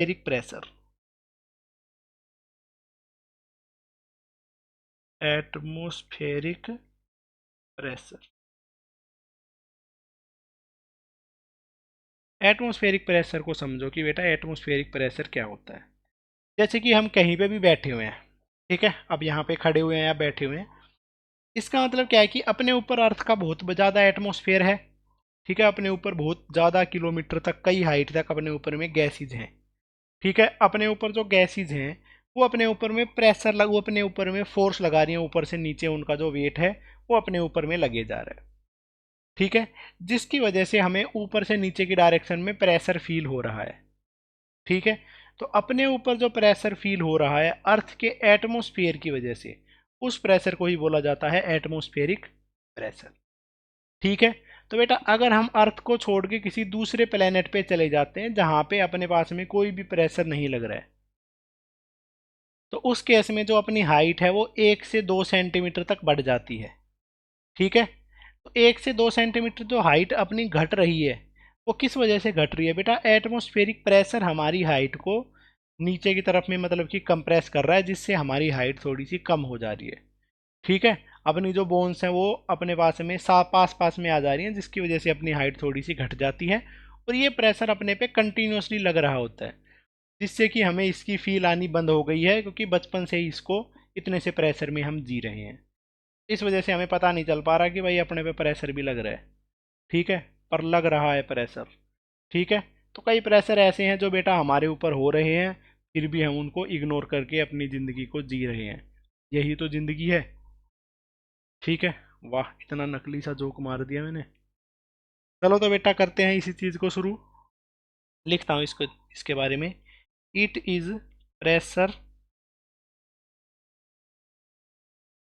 Pressure, atmospheric pressure. Atmospheric pressure को समझो कि बेटा एटमॉस्फेरिक प्रेशर क्या होता है। जैसे कि हम कहीं पे भी बैठे हुए हैं, ठीक है, अब यहाँ पे खड़े हुए हैं या बैठे हुए हैं, इसका मतलब क्या है कि अपने ऊपर अर्थ का बहुत ज़्यादा एटमॉस्फेयर है, ठीक है, अपने ऊपर बहुत ज़्यादा किलोमीटर तक, कई हाइट तक अपने ऊपर में गैसेज हैं, ठीक है, अपने ऊपर जो गैसेज हैं वो अपने ऊपर में प्रेशर लग, वो अपने ऊपर में फोर्स लगा रही है, ऊपर से नीचे उनका जो वेट है वो अपने ऊपर में लगे जा रहा है, ठीक है, जिसकी वजह से हमें ऊपर से नीचे की डायरेक्शन में प्रेशर फील हो रहा है, ठीक है। तो अपने ऊपर जो प्रेशर फील हो रहा है अर्थ के एटमॉस्फेयर की वजह से, उस प्रेशर को ही बोला जाता है एटमॉस्फेरिक प्रेशर, ठीक है। तो बेटा अगर हम अर्थ को छोड़ के किसी दूसरे प्लेनेट पे चले जाते हैं जहां पे अपने पास में कोई भी प्रेशर नहीं लग रहा है, तो उस केस में जो अपनी हाइट है वो 1 से 2 सेंटीमीटर तक बढ़ जाती है, ठीक है। तो 1 से 2 सेंटीमीटर जो हाइट अपनी घट रही है वो किस वजह से घट रही है बेटा, एटमॉस्फेरिक प्रेशर हमारी हाइट को नीचे की तरफ में मतलब कि कंप्रेस कर रहा है, जिससे हमारी हाइट थोड़ी सी कम हो जा रही है, ठीक है। अपनी जो बोन्स हैं वो अपने पास में पास पास में आ जा रही हैं, जिसकी वजह से अपनी हाइट थोड़ी सी घट जाती है, और ये प्रेशर अपने पे कंटिन्यूसली लग रहा होता है, जिससे कि हमें इसकी फील आनी बंद हो गई है, क्योंकि बचपन से ही इसको इतने से प्रेशर में हम जी रहे हैं, इस वजह से हमें पता नहीं चल पा रहा कि भाई अपने पे प्रेशर भी लग रहा है, ठीक है, पर लग रहा है प्रेशर, ठीक है। तो कई प्रेशर ऐसे हैं जो बेटा हमारे ऊपर हो रहे हैं, फिर भी हम उनको इग्नोर करके अपनी ज़िंदगी को जी रहे हैं, यही तो ज़िंदगी है, ठीक है। वाह, इतना नकली सा जोक मार दिया मैंने। चलो तो बेटा करते हैं इसी चीज़ को शुरू, लिखता हूँ इसको, इसके बारे में, it is pressure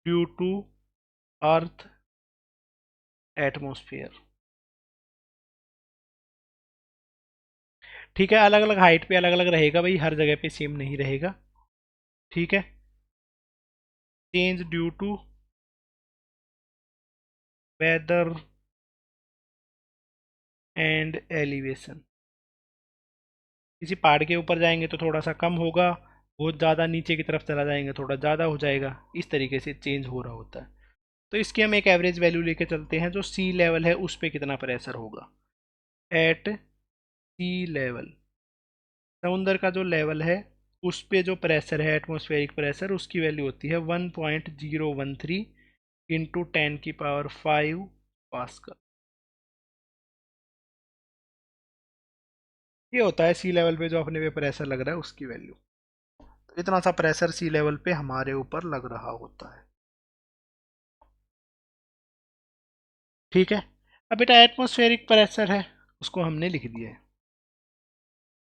due to earth atmosphere, ठीक है, अलग अलग हाइट पे अलग अलग रहेगा भाई, हर जगह पे सेम नहीं रहेगा, ठीक है। Change due to weather and elevation, किसी पहाड़ के ऊपर जाएंगे तो थोड़ा सा कम होगा, बहुत ज़्यादा नीचे की तरफ चला जाएंगे थोड़ा ज़्यादा हो जाएगा, इस तरीके से चेंज हो रहा होता है। तो इसकी हम एक एवरेज वैल्यू लेके चलते हैं, जो सी लेवल है उस पर कितना प्रेशर होगा, एट सी लेवल, समुंदर का जो लेवल है उस पे जो प्रेशर है एटमॉस्फेरिक प्रेशर, उसकी वैल्यू होती है 1.013 इंटू 10⁵ पास्कल, ये होता है सी लेवल पे जो अपने पे प्रेशर लग रहा है उसकी वैल्यू। तो इतना सा प्रेशर सी लेवल पे हमारे ऊपर लग रहा होता है, ठीक है। अब बेटा एटमॉस्फेरिक प्रेशर है उसको हमने लिख दिया है।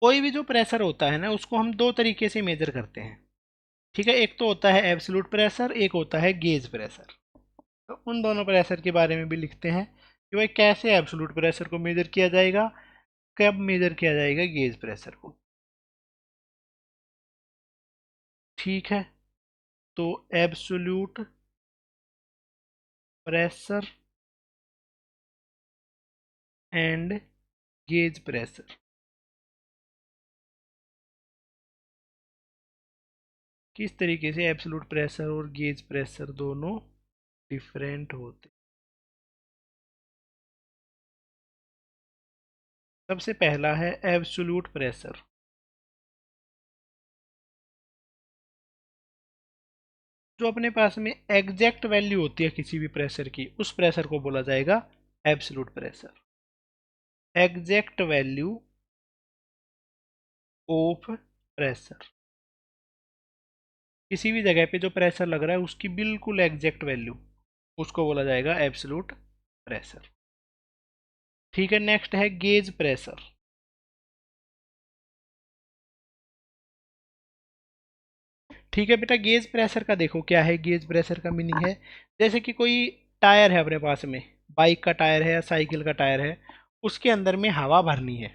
कोई भी जो प्रेशर होता है ना उसको हम दो तरीके से मेजर करते हैं, ठीक है, एक तो होता है एब्सोल्यूट प्रेशर, एक होता है गेज प्रेशर। तो उन दोनों प्रेशर के बारे में भी लिखते हैं कि भाई कैसे एब्सोल्यूट प्रेशर को मेजर किया जाएगा, कब मेजर किया जाएगा गेज प्रेशर को, ठीक है। तो absolute pressure and gauge pressure, किस तरीके से एब्सोल्यूट प्रेशर और गेज प्रेशर दोनों डिफरेंट होते। सबसे पहला है एब्सोल्यूट प्रेशर, जो अपने पास में एग्जैक्ट वैल्यू होती है किसी भी प्रेशर की, उस प्रेशर को बोला जाएगा absolute pressure, exact value of pressure, किसी भी जगह पे जो प्रेशर लग रहा है उसकी बिल्कुल एग्जैक्ट वैल्यू, उसको बोला जाएगा एब्सोल्यूट प्रेशर, ठीक है। नेक्स्ट है गेज प्रेशर, ठीक है बेटा, गेज प्रेशर का देखो क्या है, गेज प्रेशर का मीनिंग है, जैसे कि कोई टायर है अपने पास में, बाइक का टायर है या साइकिल का टायर है, उसके अंदर में हवा भरनी है,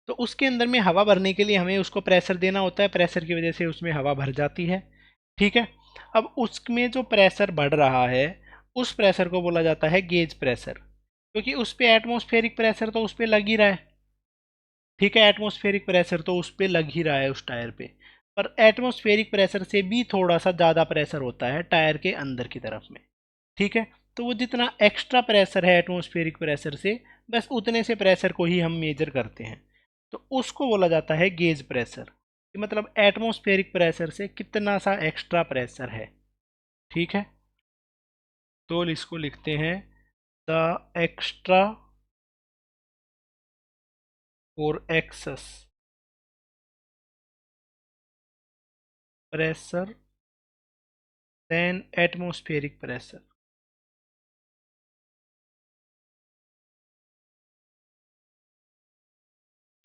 तो उसके अंदर में हवा भरने के लिए हमें उसको प्रेशर देना होता है, प्रेशर की वजह से उसमें हवा भर जाती है, ठीक है। अब उसमें जो प्रेशर बढ़ रहा है उस प्रेशर को बोला जाता है गेज प्रेशर, क्योंकि उस पर एटमॉस्फेरिक प्रेशर तो उस पर लग ही रहा है, ठीक है, एटमॉस्फेरिक प्रेशर तो उस पर लग ही रहा है उस टायर पे, पर एटमॉस्फेरिक प्रेशर से भी थोड़ा सा ज़्यादा प्रेशर होता है टायर के अंदर की तरफ में। ठीक है, तो वो जितना एक्स्ट्रा प्रेशर है एटमॉस्फेरिक प्रेशर से, बस उतने से प्रेशर को ही हम मेजर करते हैं, तो उसको बोला जाता है गेज प्रेशर। मतलब एटमॉस्फेरिक प्रेशर से कितना सा एक्स्ट्रा प्रेशर है। ठीक है, तो इसको लिखते हैं द एक्स्ट्रा और excess pressure then atmospheric pressure.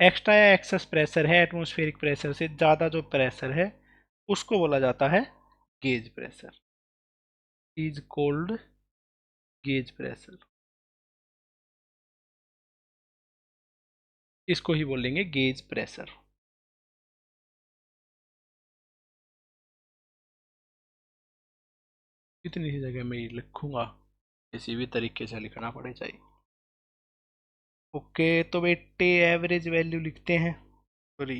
Extra या एक्सेस प्रेशर है एटमॉस्फेरिक प्रेशर से ज़्यादा जो प्रेशर है उसको बोला जाता है gauge pressure, is called gauge pressure. इसको ही बोलेंगे गेज प्रेशर। इतनी सी जगह मैं ये लिखूंगा, किसी भी तरीके से लिखना पड़े चाहिए। ओके, तो बेटे एवरेज वैल्यू लिखते हैं। सॉरी,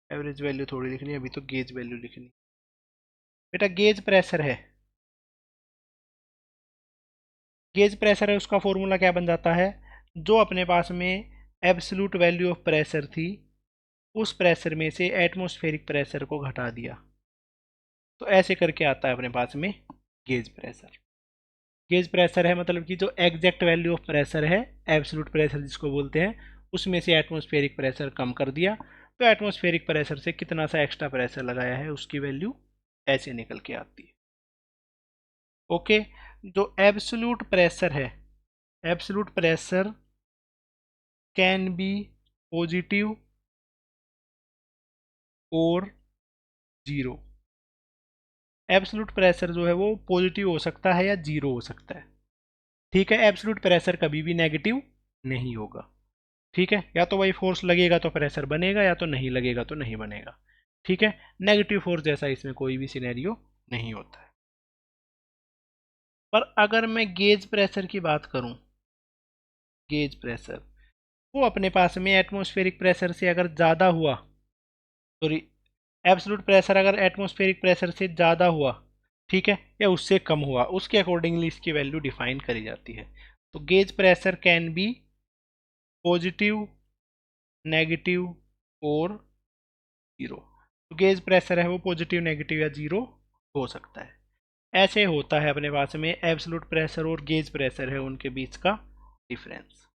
एवरेज वैल्यू थोड़ी लिखनी है, अभी तो गेज वैल्यू लिखनी। बेटा गेज प्रेशर है, गेज प्रेशर है, उसका फॉर्मूला क्या बन जाता है, जो अपने पास में एब्सोल्यूट वैल्यू ऑफ प्रेशर थी उस प्रेशर में से एटमॉस्फेरिक प्रेशर को घटा दिया, तो ऐसे करके आता है अपने पास में गेज प्रेशर। गेज प्रेशर है मतलब कि जो एग्जैक्ट वैल्यू ऑफ प्रेशर है, एब्सोल्यूट प्रेशर जिसको बोलते हैं, उसमें से एटमॉस्फेरिक प्रेशर कम कर दिया, तो एटमॉस्फेरिक प्रेशर से कितना सा एक्स्ट्रा प्रेशर लगाया है उसकी वैल्यू ऐसे निकल के आती है। ओके, जो एब्सोल्यूट प्रेशर है, absolute pressure can be positive और जीरो। एब्सोल्यूट प्रेशर जो है वो पॉजिटिव हो सकता है या जीरो हो सकता है। ठीक है, एब्सोल्यूट प्रेशर कभी भी नेगेटिव नहीं होगा। ठीक है, या तो वही फोर्स लगेगा तो प्रेशर बनेगा, या तो नहीं लगेगा तो नहीं बनेगा। ठीक है, नेगेटिव फोर्स जैसा इसमें कोई भी सिनेरियो नहीं होता है। पर अगर मैं गेज प्रेशर की बात करूं, गेज प्रेशर वो अपने पास में एटमॉस्फेरिक प्रेशर से अगर ज़्यादा हुआ, सॉरी, एब्सोल्यूट प्रेशर अगर एटमॉस्फेरिक प्रेशर से ज़्यादा हुआ, ठीक है, या उससे कम हुआ, उसके अकॉर्डिंगली इसकी वैल्यू डिफाइन करी जाती है। तो gauge pressure can be positive, negative और जीरो। तो गेज प्रेशर है वो पॉजिटिव, नेगेटिव या जीरो हो सकता है। ऐसे होता है अपने पास में एब्सोल्यूट प्रेशर और गेज प्रेशर है उनके बीच का डिफरेंस।